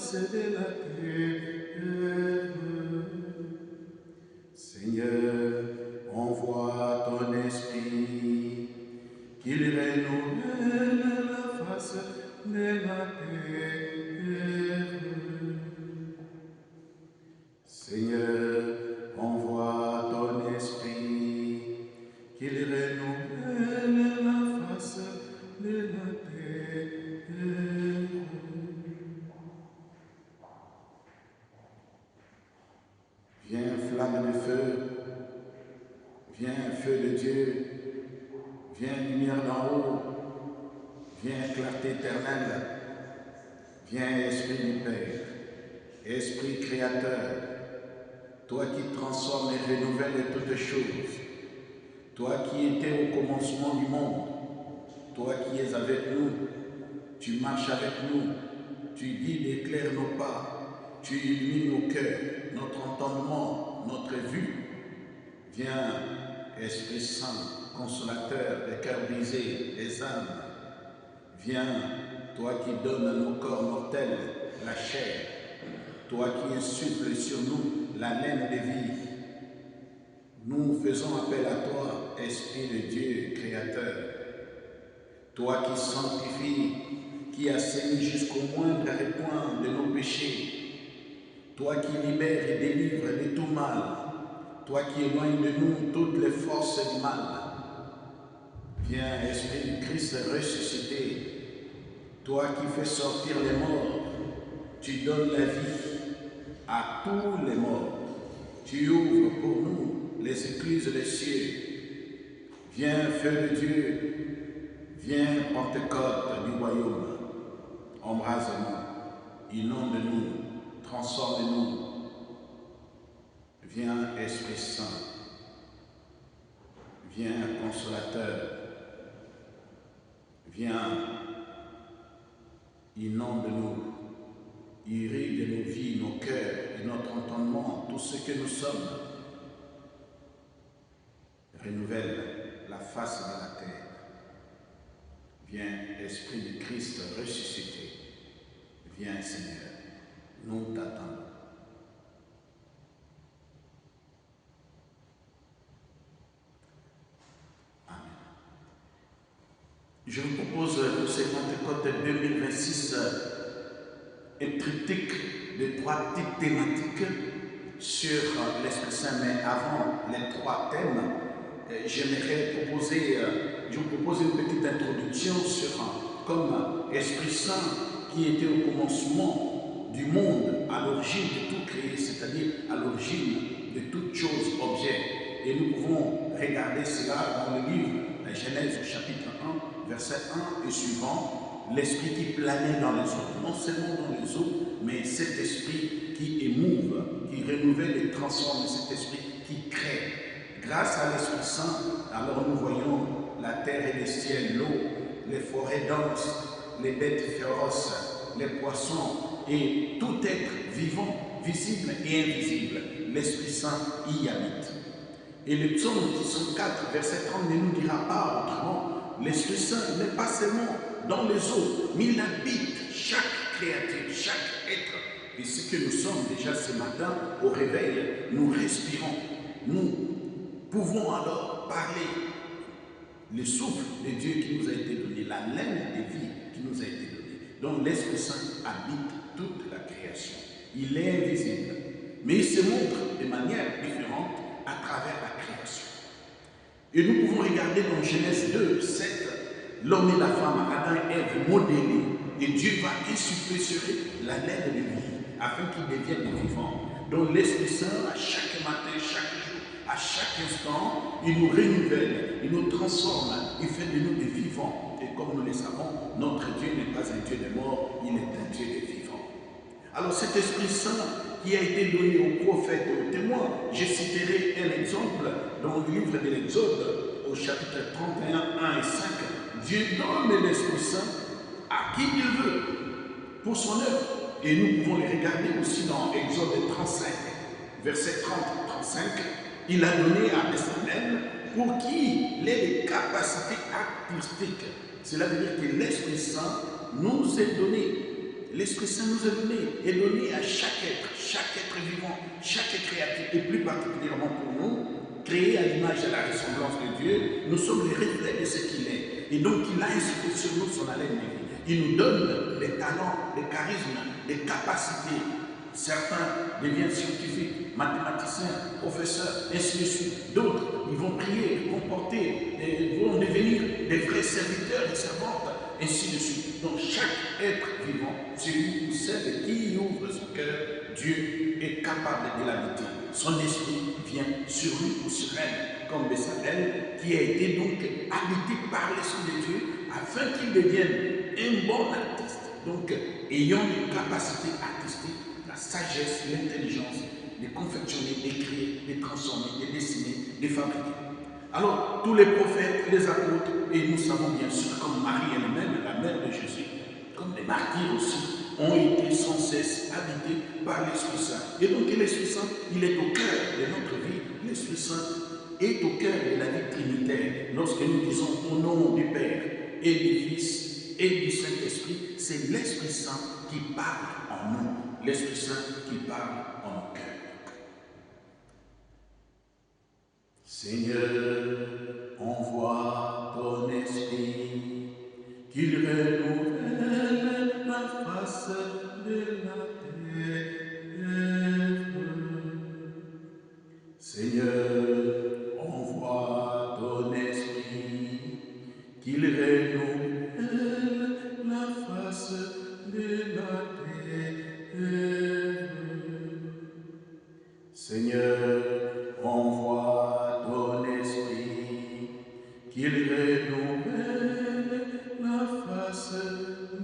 face de la terre. Seigneur, envoie ton esprit, qu'il renouvelle la face de la terre. Seigneur, envoie ton esprit, qu'il renouvelle la face de la terre. Viens, flamme de feu, viens, feu de Dieu, viens, lumière d'en haut, viens, clarté éternelle, viens, Esprit du Père, Esprit créateur, toi qui transformes et renouvelles toutes choses, toi qui étais au commencement du monde, toi qui es avec nous, tu marches avec nous, tu guides et éclaires nos pas, tu illumines nos cœurs, notre entendement, notre vue. Viens, Esprit Saint, consolateur des cœurs brisés, des âmes. Viens, toi qui donnes à nos corps mortels la chair, toi qui insuffles sur nous la laine de vie. Nous faisons appel à toi, Esprit de Dieu, Créateur. Toi qui sanctifies, qui assainis jusqu'au moindre point de nos péchés. Toi qui libères et délivres de tout mal. Toi qui éloignes de nous toutes les forces du mal. Viens, Esprit du Christ ressuscité. Toi qui fais sortir les morts. Tu donnes la vie à tous les morts. Tu ouvres pour nous les écluses des cieux. Viens, feu de Dieu. Viens, Pentecôte du royaume. Embrase-nous, inonde-nous, transforme-nous. Viens, Esprit Saint. Viens, Consolateur. Viens, inonde-nous, irrigue nos vies, nos cœurs et notre entendement, tout ce que nous sommes. Renouvelle la face de la terre. Viens, Esprit du Christ ressuscité. Viens, Seigneur, nous t'attendons. Amen. Je vous propose pour cette Pentecôte 2026 un triptyque de 3 types thématiques sur l'Esprit Saint. Mais avant les 3 thèmes, j'aimerais je vous propose une petite introduction sur comme Esprit Saint qui était au commencement du monde, à l'origine de tout créé, c'est-à-dire à l'origine de toute chose, objet. Et nous pouvons regarder cela dans le livre de Genèse au chapitre 1, verset 1 et suivant, l'esprit qui planait dans les eaux, non seulement dans les eaux, mais cet esprit qui émouve, qui renouvelle et transforme, cet esprit qui crée. Grâce à l'Esprit Saint, alors nous voyons la terre et les ciels, l'eau, les forêts denses, les bêtes féroces, les poissons et tout être vivant, visible et invisible. L'Esprit Saint y habite. Et le psaume 104, verset 30 ne nous dira pas autrement, l'Esprit Saint n'est pas seulement dans les eaux, mais il habite chaque créature, chaque être. Et ce que nous sommes déjà ce matin, au réveil, nous respirons, nous pouvons alors parler. Le souffle de Dieu qui nous a été donné, la laine de vie qui nous a été donnée. Donc l'Esprit Saint habite toute la création. Il est invisible, mais il se montre de manière différente à travers la création. Et nous pouvons regarder dans Genèse 2, 7, l'homme et la femme, Adam et Ève, modélés, et Dieu va insuffler sur eux la laine de vie, afin qu'ils deviennent vivants. Donc l'Esprit Saint, à chaque matin, chaque jour, à chaque instant, il nous renouvelle, il nous transforme, il fait de nous des vivants. Et comme nous le savons, notre Dieu n'est pas un Dieu des morts, il est un Dieu des vivants. Alors cet Esprit Saint qui a été donné aux prophètes et aux témoins, je citerai un exemple dans le livre de l'Exode, au chapitre 31, 1 et 5. Dieu donne l'Esprit Saint à qui il veut pour son œuvre. Et nous pouvons les regarder aussi dans Exode 35, verset 30-35. Il a donné à Israël pour qu'il ait des capacités artistiques. Cela veut dire que l'Esprit Saint nous est donné l'Esprit Saint nous est donné à chaque être vivant, chaque être créatif, et plus particulièrement pour nous, créés à l'image et à la ressemblance de Dieu. Nous sommes les reflets de ce qu'il est. Et donc il a insufflé sur nous son haleine de vie. Il nous donne des talents, des charismes, des capacités. Certains deviennent scientifiques, mathématiciens, professeurs, ainsi de suite. D'autres, ils vont prier, comporter, vont devenir des vrais serviteurs et servantes, ainsi de suite. Donc chaque être vivant, celui ou celle qui ouvre son cœur, Dieu est capable de l'habiter. Son esprit vient sur lui ou sur elle, comme Bessalel, qui a été donc habité par l'Esprit de Dieu, afin qu'il devienne un bon artiste. Donc, ayant une capacité artistique, la sagesse, l'intelligence, de confectionner, d'écrire, de transformer, de dessiner, de fabriquer. Alors, tous les prophètes, les apôtres, et nous savons bien sûr, comme Marie elle-même, la mère de Jésus, comme les martyrs aussi, ont été sans cesse habités par l'Esprit Saint. Et donc l'Esprit Saint, il est au cœur de notre vie. L'Esprit Saint est au cœur de la vie trinitaire. Lorsque nous disons au nom du Père et du Fils et du Saint-Esprit, c'est l'Esprit Saint qui parle en nous. L'Esprit Saint qui parle en nos cœurs. Seigneur, envoie ton esprit, qu'il renouvelle la face de la terre. Seigneur, envoie ton esprit, qu'il renouvelle la face de la terre. Seigneur, envoie ton esprit, qu'il renouvelle la face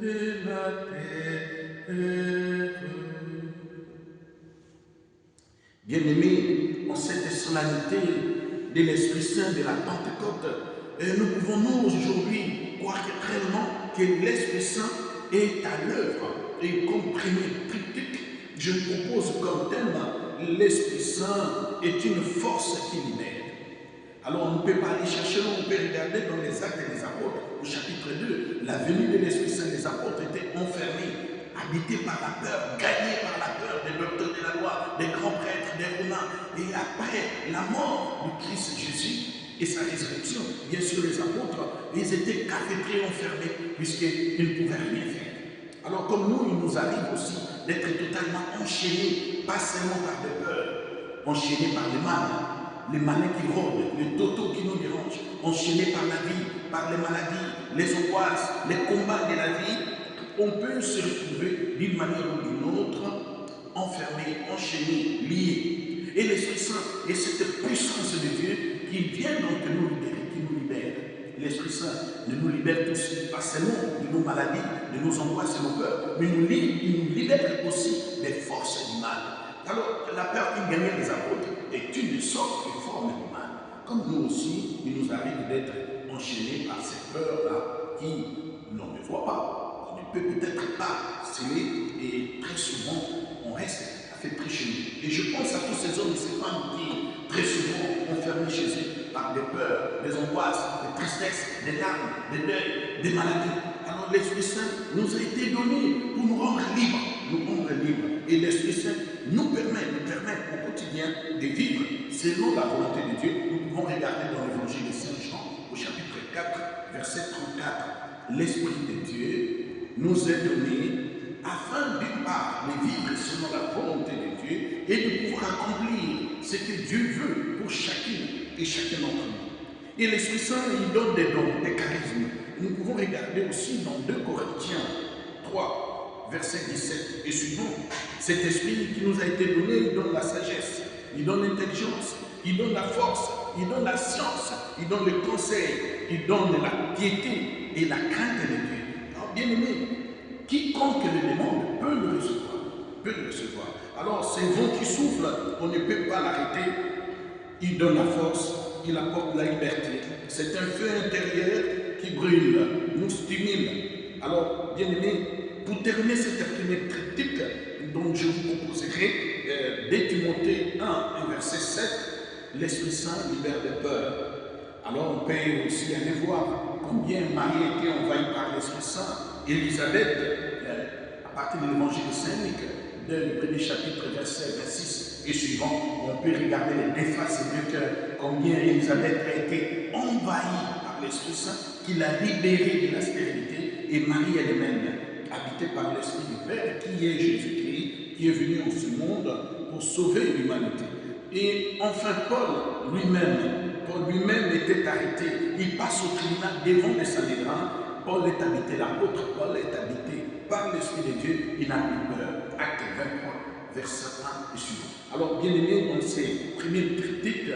de la terre. Bien-aimés, en cette solennité de l'Esprit Saint de la Pentecôte, nous pouvons nous aujourd'hui croire réellement que l'Esprit Saint est à l'œuvre. Et comme premier triptyque, je propose comme thème, l'Esprit Saint est une force qui libère. Alors on ne peut pas aller chercher, on peut regarder dans les Actes des Apôtres, au chapitre 2, la venue de l'Esprit Saint, les apôtres étaient enfermés, habités par la peur, gagnés par la peur des docteurs de la loi, des grands prêtres, des Romains. Et après la mort du Christ Jésus et sa résurrection, bien sûr les apôtres, ils étaient cafétrés, enfermés, puisqu'ils ne pouvaient rien faire. Alors comme nous, il nous arrive aussi d'être totalement enchaînés, pas seulement par des peurs, enchaînés par les malins qui rôdent, les totaux qui nous dérangent, enchaînés par la vie, par les maladies, les angoisses, les combats de la vie. On peut se retrouver d'une manière ou d'une autre, enfermés, enchaînés, liés. Et l'Esprit Saint est cette puissance de Dieu qui vient donc nous libérer, qui nous libère. L'Esprit Saint ne nous libère tous, pas seulement de nos maladies, de nos angoisses et nos peurs, mais il nous libère aussi des forces du mal. Alors, la peur qui gagnait les apôtres est une sorte de forme du mal. Comme nous aussi, il nous arrive d'être enchaînés par ces peurs-là qui l'on ne voit pas. On ne peut peut-être pas sceller et très souvent, on reste affaibli chez nous. Et je pense à tous ces hommes et ces femmes qui, très souvent, enfermés chez eux par des peurs, des angoisses, des tristesses, des larmes, des deuils, des maladies. Alors l'Esprit Saint nous a été donné pour nous rendre libres. Et l'Esprit Saint nous permet au quotidien de vivre selon la volonté de Dieu. Nous pouvons regarder dans l'évangile de Saint Jean, au chapitre 4, verset 34. L'Esprit de Dieu nous est donné afin d'une part de vivre selon la volonté de Dieu et de pouvoir accomplir ce que Dieu veut pour chacune et chacun d'entre nous. Et l'Esprit Saint, il donne des dons, des charismes. Nous pouvons regarder aussi dans 2 Corinthiens 3, verset 17 et suivant. Cet esprit qui nous a été donné, il donne la sagesse, il donne l'intelligence, il donne la force, il donne la science, il donne le conseil, il donne la piété et la crainte de Dieu. Alors bien aimé, quiconque le demande peut le recevoir. Alors ces vents qui soufflent, on ne peut pas l'arrêter. Il donne la force, il apporte la liberté. C'est un feu intérieur qui brûle, nous stimule. Alors, bien aimé, pour terminer cette première critique, dont je vous proposerai, dès Timothée 1, verset 7, l'Esprit Saint libère des peurs. Alors, on peut aussi aller voir combien Marie était envahie par l'Esprit Saint. Élisabeth, partir de l'évangile de Saint-Luc, le premier chapitre, verset 26 et suivant, on peut regarder les deux faces de cœur, combien Élisabeth a été envahie par l'Esprit Saint, qu'il a libérée de la stérilité, et Marie elle-même, habitée par l'Esprit du Père, qui est Jésus-Christ, qui est venu en ce monde pour sauver l'humanité. Et enfin, Paul lui-même était arrêté. Il passe au tribunal devant les Sanhédrins. Paul est habité, l'apôtre Paul est habité par l'Esprit de Dieu. Il n'a plus peur. Acte 23, verset 1 et suivant. Alors, bien aimés, dans ces premiers triptyques,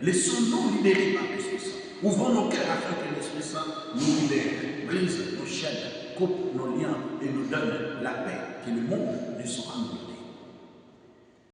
laissons-nous libérer par l'Esprit Saint. Ouvrons nos cœurs afin que l'Esprit Saint nous libère, brise nos chaînes, coupe nos liens et nous donne la paix que le monde ne saura nous donner.